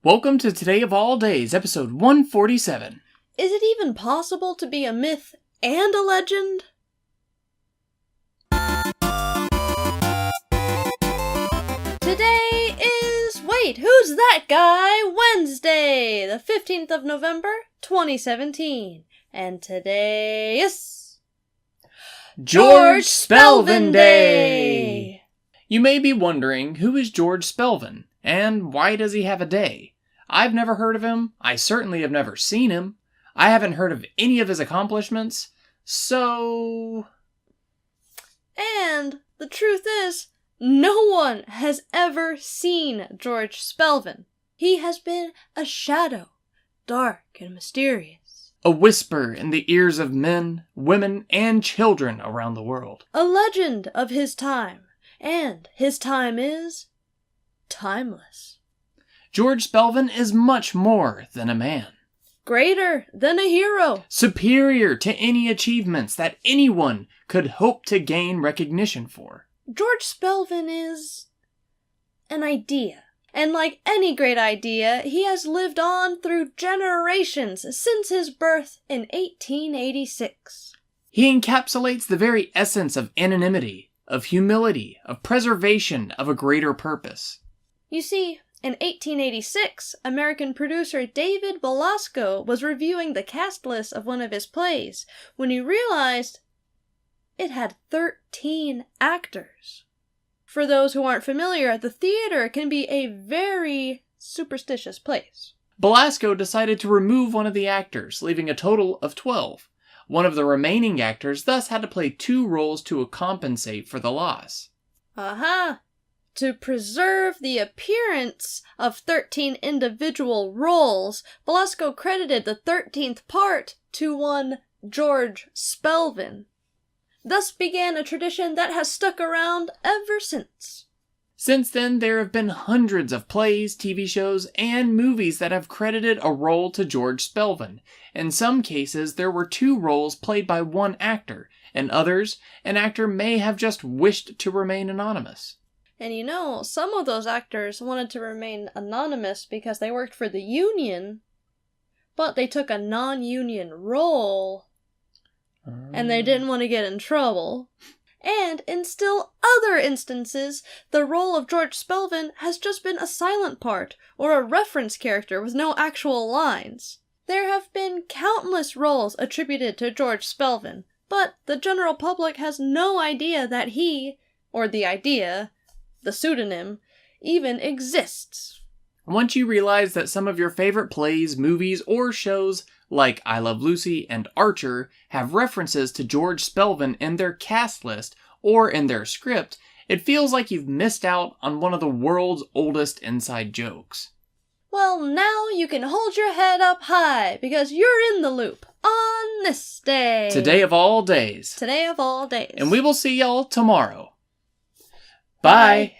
Welcome to Today of All Days, episode 147. Is it even possible to be a myth and a legend? Today is, who's that guy? Wednesday, the 15th of November, 2017. And today is... George Spelvin Day! You may be wondering, who is George Spelvin, and why does he have a day? I've never heard of him. I certainly have never seen him. I haven't heard of any of his accomplishments. So... And the truth is, no one has ever seen George Spelvin. He has been a shadow, dark and mysterious. A whisper in the ears of men, women, and children around the world. A legend of his time. And his time is... timeless. George Spelvin is much more than a man. Greater than a hero. Superior to any achievements that anyone could hope to gain recognition for. George Spelvin is... an idea. And like any great idea, he has lived on through generations since his birth in 1886. He encapsulates the very essence of anonymity, of humility, of preservation of a greater purpose. You see, in 1886, American producer David Belasco was reviewing the cast list of one of his plays when he realized it had 13 actors. For those who aren't familiar, the theater can be a very superstitious place. Belasco decided to remove one of the actors, leaving a total of 12. One of the remaining actors thus had to play 2 roles to compensate for the loss. Aha! To preserve the appearance of 13 individual roles, Belasco credited the 13th part to one George Spelvin. Thus began a tradition that has stuck around ever since. Since then, there have been hundreds of plays, TV shows, and movies that have credited a role to George Spelvin. In some cases, there were 2 roles played by one actor. In others, an actor may have just wished to remain anonymous. And you know, some of those actors wanted to remain anonymous because they worked for the union, but they took a non-union role, and they didn't want to get in trouble. And in still other instances, the role of George Spelvin has just been a silent part, or a reference character with no actual lines. There have been countless roles attributed to George Spelvin, but the general public has no idea that he, or the idea, the pseudonym, even exists. Once you realize that some of your favorite plays, movies, or shows, like I Love Lucy and Archer, have references to George Spelvin in their cast list or in their script, it feels like you've missed out on one of the world's oldest inside jokes. Well, now you can hold your head up high, because you're in the loop on this day. Today of all days. Today of all days. And we will see y'all tomorrow. Bye.